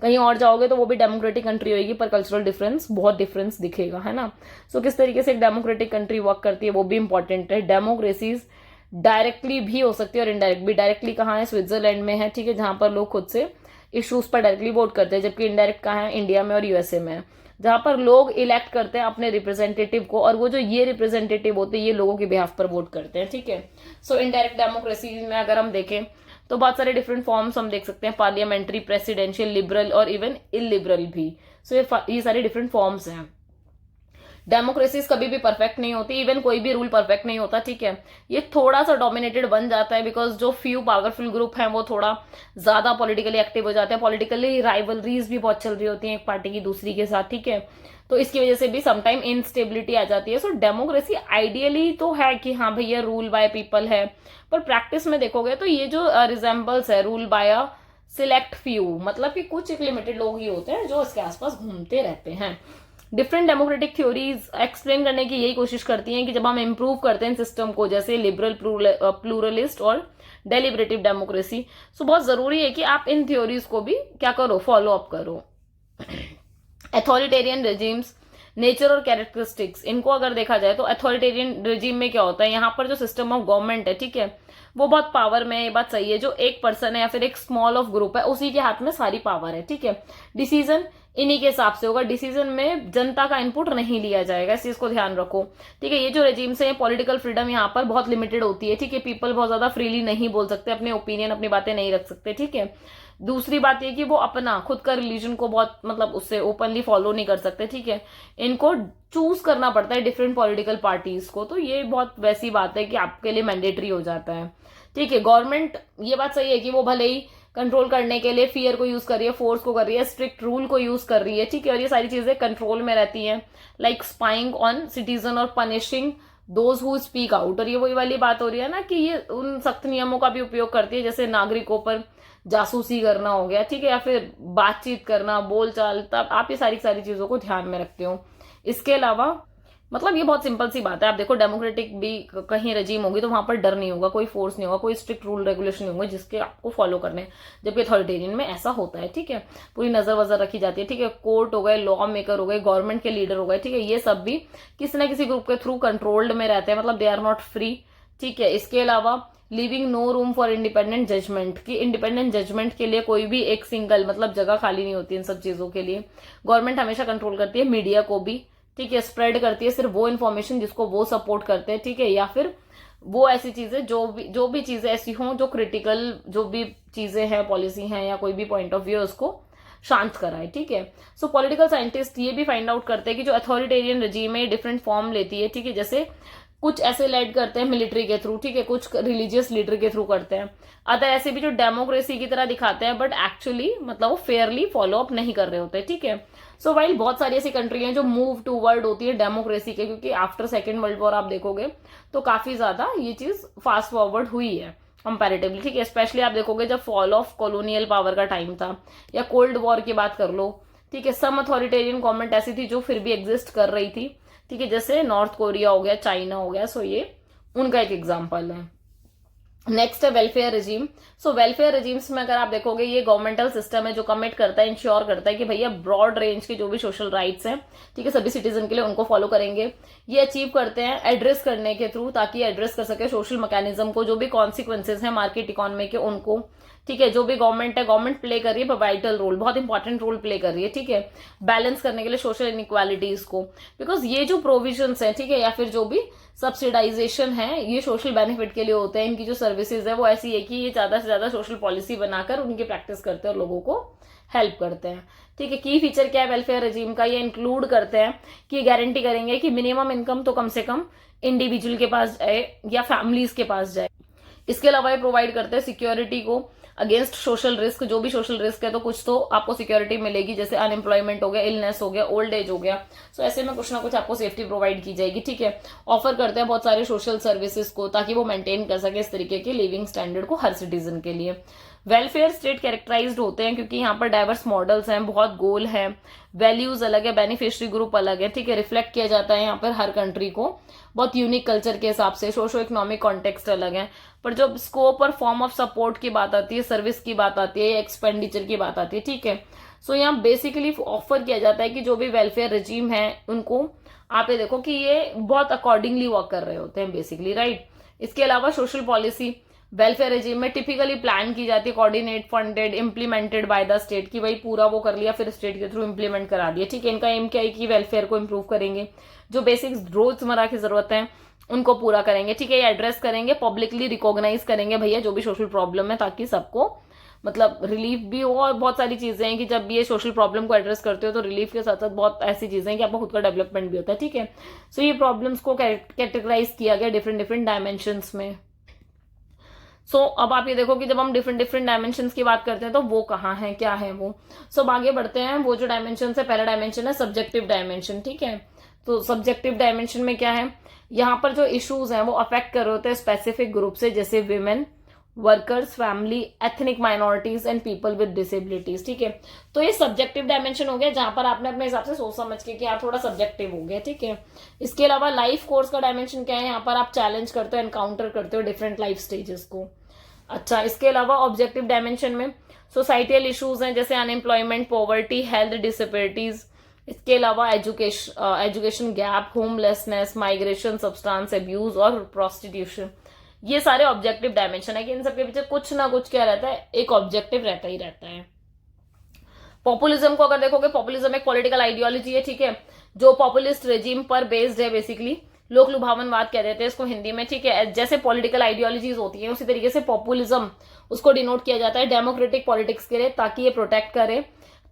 कहीं और जाओगे तो वो भी डेमोक्रेटिक कंट्री होगी पर कल्चरल डिफरेंस बहुत डिफरेंस दिखेगा, है ना। सो किस तरीके से एक डेमोक्रेटिक कंट्री वर्क करती है वो भी इंपॉर्टेंट है। डेमोक्रेसीज डायरेक्टली भी हो सकती है और इनडायरेक्ट भी। डायरेक्टली कहाँ है, स्विट्जरलैंड में है, ठीक है, जहां पर लोग खुद से इश्यूज पर डायरेक्टली वोट करते हैं, जबकि इनडायरेक्ट कहाँ है, इंडिया में और यूएसए में, जहां पर लोग इलेक्ट करते हैं अपने रिप्रेजेंटेटिव को, और वो जो ये रिप्रेजेंटेटिव होते हैं ये लोगों के बिहाफ पर वोट करते हैं, ठीक है। सो इनडायरेक्ट डेमोक्रेसी में अगर हम देखें तो बहुत सारे डिफरेंट फॉर्म्स हम देख सकते हैं, पार्लियामेंट्री, प्रेसिडेंशियल, लिबरल और इवन इलिबरल भी। सो ये सारे डिफरेंट फॉर्म्स हैं। डेमोक्रेसीज कभी भी परफेक्ट नहीं होती, इवन कोई भी रूल परफेक्ट नहीं होता, ठीक है। ये थोड़ा सा डोमिनेटेड बन जाता है बिकॉज जो फ्यू पावरफुल ग्रुप हैं वो थोड़ा ज्यादा पॉलिटिकली एक्टिव हो जाते हैं, पॉलिटिकली राइवलरीज भी बहुत चल रही होती हैं एक पार्टी की दूसरी के साथ, ठीक है। तो इसकी वजह से भी समटाइम इनस्टेबिलिटी आ जाती है। सो डेमोक्रेसी आइडियली तो है कि हाँ भैया रूल बाय पीपल है, पर प्रैक्टिस में देखोगे तो ये जो रिजेंबल्स है रूल बाय सिलेक्ट फ्यू, मतलब कि कुछ एक लिमिटेड लोग ही होते हैं जो इसके आसपास घूमते रहते हैं। डिफरेंट डेमोक्रेटिक थ्योरीज एक्सप्लेन करने की यही कोशिश करती हैं कि जब हम इम्प्रूव करते हैं सिस्टम को, जैसे लिबरल, प्लूरलिस्ट और डेलिब्रेटिव डेमोक्रेसी, सो बहुत जरूरी है कि आप इन थ्योरीज को भी क्या करो, फॉलो अप करो। अथॉरिटेरियन रेजिम्स, नेचर और कैरेक्टरिस्टिक्स, इनको अगर देखा जाए तो अथॉरिटेरियन रेजिम में क्या होता है, यहाँ पर जो सिस्टम ऑफ गवर्नमेंट है, ठीक है, वो बहुत पावर में, ये बात सही है, जो एक पर्सन है या फिर एक स्मॉल ऑफ ग्रुप है उसी के हाथ में सारी पावर है, ठीक है। डिसीजन इन्हीं के हिसाब से होगा, डिसीजन में जनता का इनपुट नहीं लिया जाएगा, इस चीज को ध्यान रखो, ठीक है। ये जो रेजिम्स है, पॉलिटिकल फ्रीडम यहाँ पर बहुत लिमिटेड होती है, ठीक है। पीपल बहुत ज्यादा फ्रीली नहीं बोल सकते, अपने ओपिनियन, अपनी बातें नहीं रख सकते, ठीक है। दूसरी बात ये कि वो अपना खुद का रिलीजन को बहुत मतलब उससे ओपनली फॉलो नहीं कर सकते, ठीक है। इनको चूज करना पड़ता है डिफरेंट पॉलिटिकल पार्टीज को, तो ये बहुत वैसी बात है कि आपके लिए मैंडेटरी हो जाता है, ठीक है। गवर्नमेंट, ये बात सही है कि वो भले ही कंट्रोल करने के लिए फियर को यूज कर रही है, फोर्स को कर रही है, स्ट्रिक्ट रूल को यूज कर रही है, ठीक है, और ये सारी चीजें कंट्रोल में रहती हैं, लाइक स्पाइंग ऑन सिटीजन और punishing those who speak out. और ये वही वाली बात हो रही है ना कि ये उन सख्त नियमों का भी उपयोग करती है, जैसे नागरिकों पर जासूसी करना हो गया, ठीक है, या फिर बातचीत करना, बोलचाल, तब आप ये सारी सारी चीजों को ध्यान में रखते हो। इसके अलावा मतलब ये बहुत सिंपल सी बात है, आप देखो डेमोक्रेटिक भी कहीं रजीम होगी तो वहां पर डर नहीं होगा, कोई फोर्स नहीं होगा, कोई स्ट्रिक्ट रूल रेगुलेशन नहीं होंगे जिसके आपको फॉलो करने हैं, जबकि अथॉरिटेरियन में ऐसा होता है, ठीक है। पूरी नजर वजर रखी जाती है, ठीक है। कोर्ट हो गए, लॉ मेकर हो गए, गवर्नमेंट के लीडर हो गए, ठीक है, ये सब भी किसी ना किसी ग्रुप के थ्रू कंट्रोल्ड में रहते हैं, मतलब दे आर नॉट फ्री, ठीक है। इसके अलावा living no room for independent judgment, कि इंडिपेंडेंट जजमेंट के लिए कोई भी एक सिंगल मतलब जगह खाली नहीं होती इन सब चीजों के लिए। गवर्नमेंट हमेशा कंट्रोल करती है मीडिया को भी, ठीक है, स्प्रेड करती है सिर्फ वो इन्फॉर्मेशन जिसको वो सपोर्ट करते हैं, ठीक है, या फिर वो ऐसी चीजें जो भी चीजें ऐसी हों जो क्रिटिकल जो भी चीजें हैं, पॉलिसी हैं या कोई भी पॉइंट ऑफ व्यू है उसको शांत कराए, ठीक है। सो पॉलिटिकल साइंटिस्ट ये भी फाइंड आउट करते हैं कि जो अथॉरिटेरियन रजीम है डिफरेंट फॉर्म लेती है, ठीक है, जैसे कुछ ऐसे लेड करते हैं मिलिट्री के थ्रू, ठीक है, कुछ रिलीजियस लीडर के थ्रू करते हैं, अदर ऐसे भी जो डेमोक्रेसी की तरह दिखाते हैं बट एक्चुअली मतलब वो फेयरली फॉलो अप नहीं कर रहे होते, ठीक है। सो वाइल बहुत सारी ऐसी कंट्री हैं जो मूव टूवर्ड होती है डेमोक्रेसी के, क्योंकि आफ्टर सेकेंड वर्ल्ड वॉर आप देखोगे तो काफी ज्यादा ये चीज फास्ट फॉरवर्ड हुई है कंपैरेटिवली, ठीक है। स्पेशली आप देखोगे जब फॉल ऑफ कॉलोनियल पावर का टाइम था या कोल्ड वॉर की बात कर लो, ठीक है, सम अथॉरिटेरियन गवर्नमेंट ऐसी थी जो फिर भी एग्जिस्ट कर रही थी, ठीक है, जैसे नॉर्थ कोरिया हो गया, चाइना हो गया, सो ये उनका एक एग्जाम्पल है। नेक्स्ट है वेलफेयर रिजीम। सो वेलफेयर रिजीम्स में अगर आप देखोगे ये गवर्नमेंटल सिस्टम है जो कमिट करता है, इंश्योर करता है कि भैया ब्रॉड रेंज के जो भी सोशल राइट्स हैं, ठीक है, सभी सिटीजन के लिए उनको फॉलो करेंगे। ये अचीव करते हैं एड्रेस करने के थ्रू, ताकि एड्रेस कर सके सोशल मैकेनिज्म को, जो भी कॉन्सिक्वेंसेज हैं मार्केट इकोनॉमी के उनको, ठीक है। जो भी गवर्नमेंट है, गवर्नमेंट प्ले कर रही है वाइटल रोल, बहुत इंपॉर्टेंट रोल प्ले कर रही है, ठीक है, बैलेंस करने के लिए सोशल इनइक्वालिटीज को, बिकॉज ये जो प्रोविजंस है, ठीक है, या फिर जो भी सब्सिडाइजेशन है, ये सोशल बेनिफिट के लिए होते हैं। इनकी जो सर्विसेज है वो ऐसी है कि ये ज्यादा से ज्यादा सोशल पॉलिसी बनाकर उनकी प्रैक्टिस करते हैं और लोगों को हेल्प करते हैं, ठीक है। की फीचर क्या है वेलफेयर रेजिम का, ये इंक्लूड करते हैं कि गारंटी करेंगे कि मिनिमम इनकम तो कम से कम इंडिविजुअल के पास जाए या फैमिलीज के पास जाए। इसके अलावा ये प्रोवाइड करते हैं सिक्योरिटी को अगेंस्ट सोशल रिस्क, जो भी सोशल रिस्क है तो कुछ तो आपको सिक्योरिटी मिलेगी, जैसे अनएम्प्लॉयमेंट हो गया, इलनेस हो गया, ओल्ड एज हो गया, सो ऐसे में कुछ ना कुछ आपको सेफ्टी प्रोवाइड की जाएगी, ठीक है। ऑफर करते हैं बहुत सारे सोशल सर्विसेज को ताकि वो मेंटेन कर सके इस तरीके के लिविंग स्टैंडर्ड को हर सिटीजन के लिए। वेलफेयर स्टेट कैरेक्टराइज्ड होते हैं क्योंकि यहाँ पर डाइवर्स मॉडल्स हैं, बहुत गोल है, वैल्यूज अलग है, बेनिफिशियरी ग्रुप अलग है, ठीक है, रिफ्लेक्ट किया जाता है यहाँ पर हर कंट्री को बहुत यूनिक कल्चर के हिसाब से, सोशो इकोनॉमिक कॉन्टेक्स्ट अलग है। पर जब स्कोप और फॉर्म ऑफ सपोर्ट की बात आती है, सर्विस की बात आती है, एक्सपेंडिचर की बात आती है, ठीक है, सो यहाँ बेसिकली ऑफर किया जाता है कि जो भी वेलफेयर रेजिम है उनको आप ये देखो कि ये बहुत अकॉर्डिंगली वर्क कर रहे होते हैं बेसिकली, राइट। इसके अलावा सोशल पॉलिसी वेलफेयर रेजिम में टिपिकली प्लान की जाती है, coordinate, funded, implemented by the state, की भाई पूरा वो कर लिया फिर स्टेट के थ्रू इम्प्लीमेंट करा दिया, ठीक है। इनका एम क्या है कि वेलफेयर को इम्प्रूव करेंगे, जो बेसिक रोजमर्रा की जरूरत है उनको पूरा करेंगे, ठीक है। ये एड्रेस करेंगे, पब्लिकली रिकॉग्नाइज करेंगे भैया जो भी सोशल प्रॉब्लम है, ताकि सबको मतलब रिलीफ भी हो। और बहुत सारी चीजें हैं कि जब ये सोशल प्रॉब्लम को एड्रेस करते हो तो रिलीफ के साथ साथ बहुत ऐसी चीजें हैं कि आपको खुद का डेवलपमेंट भी होता है, ठीक है। सो ये प्रॉब्लम्स को कैटेगराइज किया गया डिफरेंट डिफरेंट डायमेंशंस में। सो अब आप ये देखो कि जब हम डिफरेंट डिफरेंट डायमेंशंस की बात करते हैं तो वो कहाँ है, क्या है वो। सो अब आगे बढ़ते हैं। वो जो डायमेंशन है, पहला डायमेंशन है सब्जेक्टिव डायमेंशन, ठीक है। तो सब्जेक्टिव डायमेंशन में क्या है, यहाँ पर जो इश्यूज हैं वो अफेक्ट कर रहे होते हैं स्पेसिफिक ग्रुप से, जैसे women, workers, family, ethnic minorities and people with disabilities. ठीक है, तो ये सब्जेक्टिव डायमेंशन हो गया, जहां पर आपने अपने हिसाब से सोच समझ के कि यार थोड़ा सब्जेक्टिव हो गया। ठीक है, इसके अलावा लाइफ कोर्स का डायमेंशन क्या है, यहाँ पर आप चैलेंज करते हो, एनकाउंटर करते हो डिफरेंट लाइफ स्टेजेस को। अच्छा, इसके अलावा ऑब्जेक्टिव डायमेंशन में सोसाइटियल इश्यूज हैं, जैसे अनएम्प्लॉयमेंट, पॉवर्टी, हेल्थ डिसेबिलिटीज। इसके अलावा education gap, homelessness, migration, substance abuse और प्रोस्टिट्यूशन। ये सारे ऑब्जेक्टिव डायमेंशन है कि इन सबके पीछे कुछ ना कुछ क्या रहता है, एक ऑब्जेक्टिव रहता ही रहता है। पॉपुलिज्म को अगर देखोगे, पॉपुलिज्म एक पॉलिटिकल आइडियोलॉजी है। ठीक है, जो पॉपुलिस्ट रेजिम पर बेस्ड है, बेसिकली लोक लुभावनवाद कह देते हैं इसको हिंदी में। ठीक है, जैसे पॉलिटिकल आइडियोलॉजीज होती है उसी तरीके से पॉपुलिज्म उसको डिनोट किया जाता है डेमोक्रेटिक पॉलिटिक्स के लिए, ताकि ये प्रोटेक्ट करे।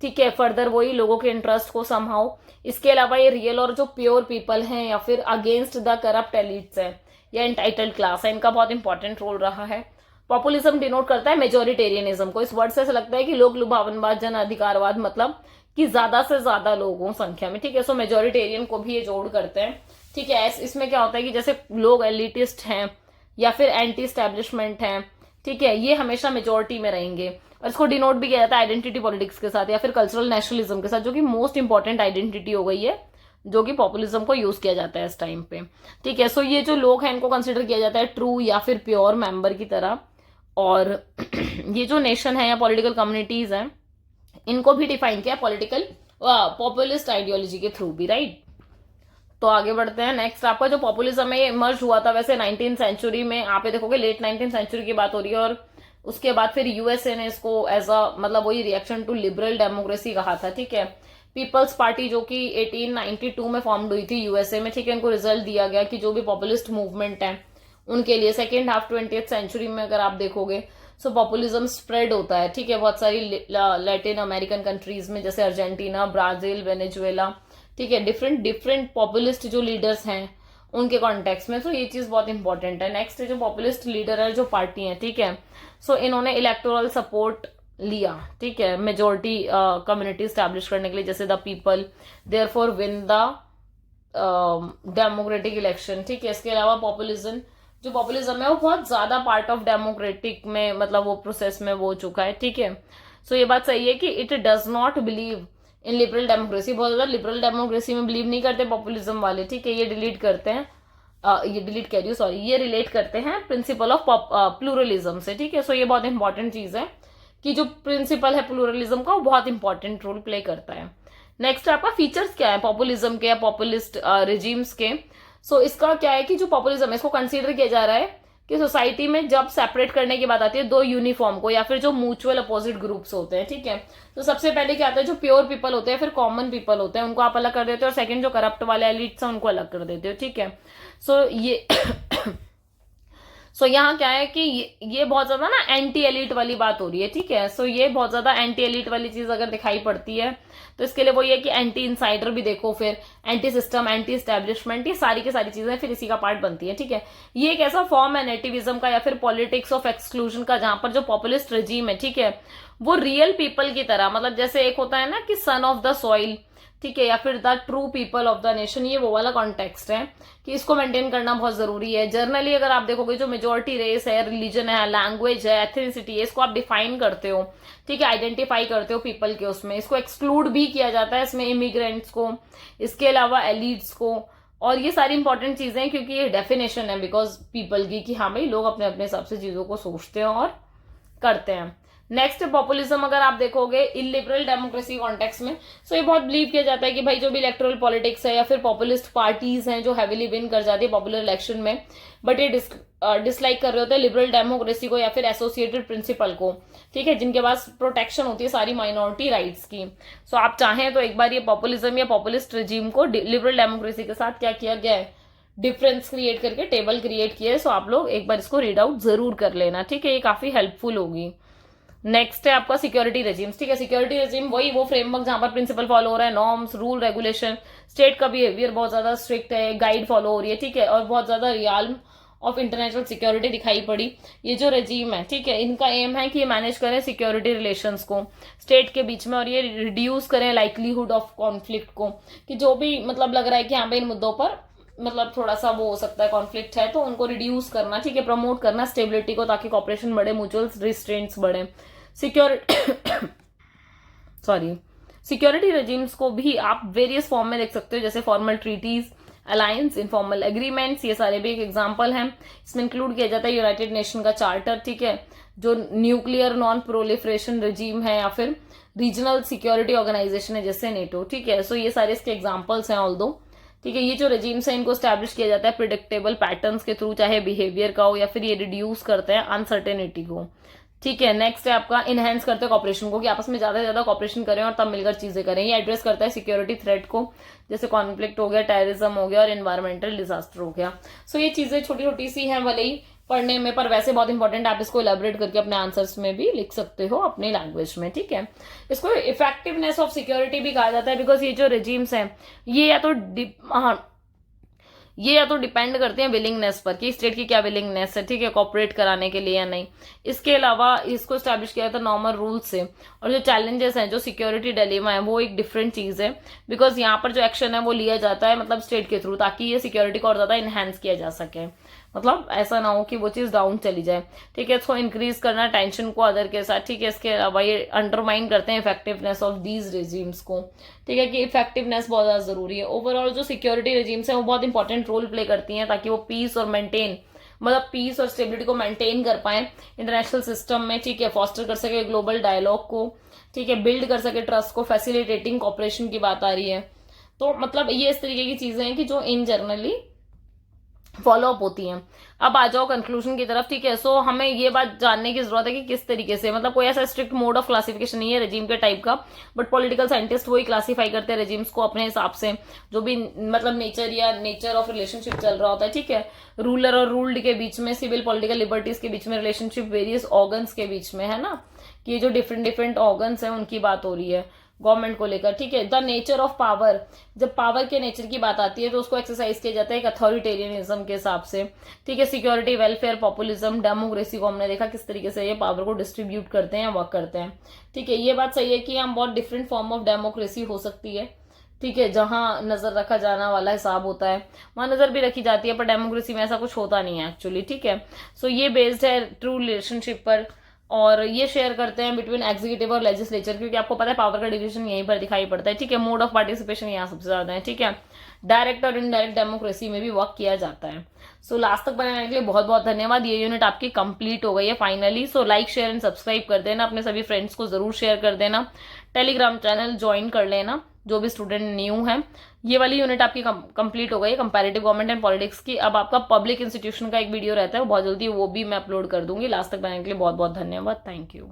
ठीक है, फर्दर वही लोगों के इंटरेस्ट को समहाउ। इसके अलावा ये रियल और जो प्योर पीपल हैं या फिर अगेंस्ट द करप्ट एलिट्स है या एंटाइटल्ड क्लास है, इनका बहुत इंपॉर्टेंट रोल रहा है। पॉपुलिज्म डिनोट करता है मेजोरिटेरियनिज्म को। इस वर्ड से ऐसा लगता है कि लोक लुभावनवाद, जन अधिकारवाद, मतलब कि ज्यादा से ज्यादा लोगों संख्या में। ठीक है, सो मेजोरिटेरियन को भी ये जोड़ करते हैं। ठीक है, इसमें क्या होता है कि जैसे लोग एलिटिस्ट हैं या फिर एंटी स्टैब्लिशमेंट हैं, ठीक है, ये हमेशा मेजोरिटी में रहेंगे। और इसको डिनोट भी किया जाता है आइडेंटिटी पॉलिटिक्स के साथ या फिर कल्चरल नेशनलिज्म के साथ, जो कि मोस्ट इंपॉर्टेंट आइडेंटिटी हो गई है, जो कि पॉपुलिज्म को यूज किया जाता है इस टाइम पे। ठीक है, सो ये जो लोग हैं इनको कंसिडर किया जाता है ट्रू या फिर प्योर मेंबर की तरह। और ये जो नेशन है या पॉलिटिकल कम्युनिटीज हैं, इनको भी डिफाइन किया पॉलिटिकल पॉपुलिस्ट आइडियोलॉजी के थ्रू भी, राइट। तो आगे बढ़ते हैं। नेक्स्ट आपका जो पॉपुलिज्म है ये इमर्ज हुआ था वैसे 19th सेंचुरी में। आप ये देखोगे लेट 19th सेंचुरी की बात हो रही है, और उसके बाद फिर यूएसए ने इसको एज अ मतलब वही रिएक्शन टू लिबरल डेमोक्रेसी कहा था। ठीक है, पीपल्स पार्टी जो कि 1892 में फॉर्म हुई थी यूएसए में। ठीक है, इनको रिजल्ट दिया गया कि जो भी पॉपुलिस्ट मूवमेंट है उनके लिए सेकेंड हाफ 20th सेंचुरी में अगर आप देखोगे सो पॉपुलिज्म स्प्रेड होता है। ठीक है, बहुत सारी लैटिन अमेरिकन कंट्रीज में, जैसे अर्जेंटीना, ब्राजील, वेनेजुएला। ठीक है, डिफरेंट पॉपुलिस्ट जो लीडर्स हैं उनके कॉन्टेक्स्ट में। तो ये चीज बहुत इंपॉर्टेंट है। नेक्स्ट जो पॉपुलिस्ट लीडर है, जो पार्टी है, ठीक है, सो इन्होंने इलेक्टोरल सपोर्ट लिया। ठीक है, मेजोरिटी कम्युनिटी स्टैब्लिश करने के लिए, जैसे the people therefore win the democratic election. ठीक है, इसके अलावा पॉपुलिज्म है वो बहुत ज्यादा पार्ट ऑफ डेमोक्रेटिक में, मतलब वो प्रोसेस में वो हो चुका है। ठीक है, सो ये बात सही है कि it does not believe in liberal democracy. बहुत ज्यादा लिबरल डेमोक्रेसी में बिलीव नहीं करते पॉपुलिज्म वाले। ठीक है, ये डिलीट करते हैं, ये रिलेट करते हैं प्रिंसिपल ऑफ प्लूरलिज्म से। ठीक है, सो ये बहुत इंपॉर्टेंट चीज है कि जो प्रिंसिपल है प्लूरलिज्म का वो बहुत इंपॉर्टेंट रोल प्ले करता है। नेक्स्ट आपका फीचर्स क्या है पॉपुलिज्म के या पॉपुलिस्ट रिजीम्स के। सो इसका क्या है कि जो पॉपुलिज्म है इसको कंसीडर किया जा रहा है कि सोसाइटी में जब सेपरेट करने की बात आती है दो यूनिफॉर्म को या फिर जो म्यूचुअल अपोजिट ग्रुप्स होते हैं। ठीक है, तो सबसे पहले क्या आता है, जो प्योर पीपल होते हैं, फिर कॉमन पीपल होते हैं, उनको आप अलग कर देते हो, और सेकंड जो करप्ट वाले एलिट्स हैं उनको अलग कर देते हो। ठीक है, सो ये सो यहाँ क्या है कि ये बहुत ज्यादा ना एंटी एलिट वाली बात हो रही है। ठीक है, सो ये बहुत ज्यादा एंटी एलिट वाली चीज अगर दिखाई पड़ती है तो इसके लिए वो ये कि एंटी इंसाइडर भी देखो, फिर एंटी सिस्टम, एंटी एस्टेब्लिशमेंट, ये सारी की सारी चीजें फिर इसी का पार्ट बनती है। ठीक है, ये एक ऐसा फॉर्म है नेटिविज्म का या फिर पॉलिटिक्स ऑफ एक्सक्लूजन का, जहां पर जो पॉपुलिस्ट रजीम है, ठीक है, वो रियल पीपल की तरह, मतलब जैसे एक होता है ना कि सन ऑफ द सॉइल, ठीक है, या फिर the true people of the nation, ये वो वाला कॉन्टेक्स्ट है कि इसको मेंटेन करना बहुत जरूरी है। जर्नली अगर आप देखोगे जो मेजोरिटी रेस है, रिलीजन है, लैंग्वेज है, एथनिसिटी है, इसको आप डिफाइन करते हो। ठीक है, आइडेंटिफाई करते हो पीपल के उसमें, इसको एक्सक्लूड भी किया जाता है इसमें इमिग्रेंट्स को, इसके अलावा एलिट्स को, और ये सारी इंपॉर्टेंट चीजें क्योंकि ये डेफिनेशन है बिकॉज पीपल की कि हाँ भाई लोग अपने अपने हिसाब से चीजों को सोचते हैं और करते हैं। नेक्स्ट पॉपुलिज्म अगर आप देखोगे इलिबरल डेमोक्रेसी कॉन्टेक्स्ट में, सो ये बहुत बिलीव किया जाता है कि भाई जो भी इलेक्टोरल पॉलिटिक्स है या फिर पॉपुलिस्ट पार्टीज हैं जो हैविली विन कर जाती है पॉपुलर इलेक्शन में, बट ये डिसलाइक कर रहे होते हैं लिबरल डेमोक्रेसी को या फिर एसोसिएटेड प्रिंसिपल को। ठीक है, जिनके पास प्रोटेक्शन होती है सारी माइनॉरिटी राइट्स की। सो आप चाहें तो एक बार ये पॉपुलिज्म या पॉपुलिस्ट रिजीम को लिबरल डेमोक्रेसी के साथ क्या किया गया है, डिफरेंस क्रिएट करके टेबल क्रिएट किया है। सो आप लोग एक बार इसको रीड आउट जरूर कर लेना। ठीक है, ये काफी हेल्पफुल होगी। नेक्स्ट है आपका सिक्योरिटी रेजिम्स। ठीक है, सिक्योरिटी रेजिम वही वो फ्रेमवर्क जहां पर प्रिंसिपल फॉलो हो रहा है, नॉर्म्स, रूल, रेगुलेशन, स्टेट का बिहेवियर बहुत ज्यादा स्ट्रिक्ट है, गाइड फॉलो हो रही है। ठीक है, और बहुत ज्यादा रियाल्म ऑफ इंटरनेशनल सिक्योरिटी दिखाई पड़ी। ये जो रेजिम है, ठीक है, इनका एम है कि ये मैनेज करें सिक्योरिटी रिलेशंस को स्टेट के बीच में, और ये रिड्यूस करें लाइकलीहुड ऑफ कॉन्फ्लिक्ट को, कि जो भी मतलब लग रहा है कि हाँ भाई इन मुद्दों पर मतलब थोड़ा सा वो हो सकता है, कॉन्फ्लिक्ट है, तो उनको रिड्यूस करना, ठीक है, प्रमोट करना स्टेबिलिटी को, ताकि कॉपरेशन बढ़े, म्यूचुअल रिस्ट्रेंट्स बढ़े। सिक्योरिटी सॉरी सिक्योरिटी रेजिम्स को भी आप वेरियस फॉर्म में देख सकते हो, जैसे formal treaties, alliance, informal agreements, ये सारे भी एक एग्जाम्पल हैं। इसमें इंक्लूड किया जाता है यूनाइटेड नेशन का चार्टर, ठीक है, जो न्यूक्लियर नॉन प्रोलिफरेशन रेजिम है, या फिर रीजनल सिक्योरिटी ऑर्गेनाइजेशन है जैसे नेटो, ठीक है। सो ये सारे इसके एग्जाम्पल्स हैं ऑल दो, ठीक है। ये जो रेजिम्स है इनको स्टैब्लिश किया जाता है प्रिडिक्टेबल पैटर्न्स के थ्रू, चाहे बिहेवियर का हो या फिर ये रिड्यूस करते हैं अनसर्टेनिटी को, ठीक है। नेक्स्ट है आपका इनहेंस करते हैं कॉपरेशन को, कि आपस में ज्यादा से ज्यादा कॉपरेशन करें और तब मिलकर चीजें करें। ये एड्रेस करता है सिक्योरिटी थ्रेट को, जैसे कॉन्फ्लिक्ट हो गया, टेररिज्म हो गया और एनवायरमेंटल डिजास्टर हो गया। सो ये चीजें छोटी छोटी सी हैं भले ही पढ़ने में, पर वैसे बहुत इंपॉर्टेंट, आप इसको एलेबोरेट करके अपने आंसर्स में भी लिख सकते हो अपनी लैंग्वेज में, ठीक है। इसको इफेक्टिवनेस ऑफ सिक्योरिटी भी कहा जाता है, बिकॉज ये जो रेजिम्स हैं ये या तो डिपेंड करते हैं विलिंगनेस पर, कि स्टेट की क्या विलिंगनेस है, ठीक है, कॉपरेट कराने के लिए या नहीं। इसके अलावा इसको स्टैब्लिश किया जाता है नॉर्मल रूल्स से। और जो चैलेंजेस हैं, जो सिक्योरिटी डिलेमा है, वो एक डिफरेंट चीज है, बिकॉज यहाँ पर जो एक्शन है वो लिया जाता है मतलब स्टेट के थ्रू, ताकि ये सिक्योरिटी को और ज्यादा इनहेंस किया जा सके, मतलब ऐसा ना हो कि वो चीज डाउन चली जाए, ठीक है। इसको इंक्रीज करना टेंशन को अदर के साथ, ठीक है। इसके अलावा ये अंडरमाइन करते हैं इफेक्टिवनेस ऑफ दीज रेजिम्स को, ठीक है, कि इफेक्टिवनेस बहुत ज्यादा जरूरी है। ओवरऑल जो सिक्योरिटी रेजिम्स है वो बहुत इंपॉर्टेंट रोल प्ले करती हैं, ताकि वो पीस और मेंटेन, मतलब पीस और स्टेबिलिटी को मेंटेन कर पाए इंटरनेशनल सिस्टम में, ठीक है, फॉस्टर कर सके ग्लोबल डायलॉग को, ठीक है, बिल्ड कर सके ट्रस्ट को, फैसिलिटेटिंग कॉपरेशन की बात आ रही है। तो मतलब ये इस तरीके की चीजें हैं कि जो इन जनरली फॉलो अप होती हैं। अब आ जाओ कंक्लूजन की तरफ, ठीक है। सो हमें ये बात जानने की जरूरत है कि किस तरीके से, मतलब कोई ऐसा स्ट्रिक्ट मोड ऑफ क्लासिफिकेशन नहीं है रेजिम के टाइप का, बट पॉलिटिकल साइंटिस्ट वही क्लासीफाई करते हैं रेजिम्स को अपने हिसाब से, जो भी मतलब नेचर ऑफ रिलेशनशिप चल रहा होता है, ठीक है। रूलर और रूल्ड के बीच में, सिविल पॉलिटिकल लिबर्टीज के बीच में रिलेशनशिप, वेरियस ऑर्गन्स के बीच में, है ना, कि ये जो डिफरेंट डिफरेंट ऑर्गन्स हैं उनकी बात हो रही है गवर्नमेंट को लेकर, ठीक है। द नेचर ऑफ पावर, जब पावर के नेचर की बात आती है तो उसको एक्सरसाइज किया जाता है एक अथॉरिटेरियनिज्म के हिसाब से, ठीक है। सिक्योरिटी, वेलफेयर, पॉपुलिज्म, डेमोक्रेसी को हमने देखा किस तरीके से ये पावर को डिस्ट्रीब्यूट करते हैं, वर्क करते हैं, ठीक है। ये बात सही है कि हम बहुत डिफरेंट फॉर्म ऑफ डेमोक्रेसी हो सकती है, ठीक है, जहां नजर रखा जाना वाला हिसाब होता है वहां नजर भी रखी जाती है, पर डेमोक्रेसी में ऐसा कुछ होता नहीं है एक्चुअली, ठीक है। सो ये बेस्ड है ट्रू रिलेशनशिप पर, और ये शेयर करते हैं बिटवीन एग्जीक्यूटिव और लेजिस्लेचर, क्योंकि आपको पता है पावर का डिवीजन यहीं पर दिखाई पड़ता है, ठीक है। मोड ऑफ पार्टिसिपेशन यहाँ सबसे ज्यादा है, ठीक है। डायरेक्ट और इनडायरेक्ट डेमोक्रेसी में भी वर्क किया जाता है। सो लास्ट तक बनाने के लिए बहुत बहुत धन्यवाद। ये यूनिट आपकी कंप्लीट हो गई है finally. So like, share and subscribe कर देना, अपने सभी फ्रेंड्स को जरूर शेयर कर देना, टेलीग्राम चैनल ज्वाइन कर लेना जो भी स्टूडेंट न्यू है। ये वाली यूनिट आपकी कंप्लीट हो गई है कंपैरेटिव गवर्नमेंट एंड पॉलिटिक्स की। अब आपका पब्लिक इंस्टीट्यूशन का एक वीडियो रहता है, बहुत जल्दी वो भी मैं अपलोड कर दूंगी। लास्ट तक बनाने के लिए बहुत बहुत धन्यवाद। Thank you.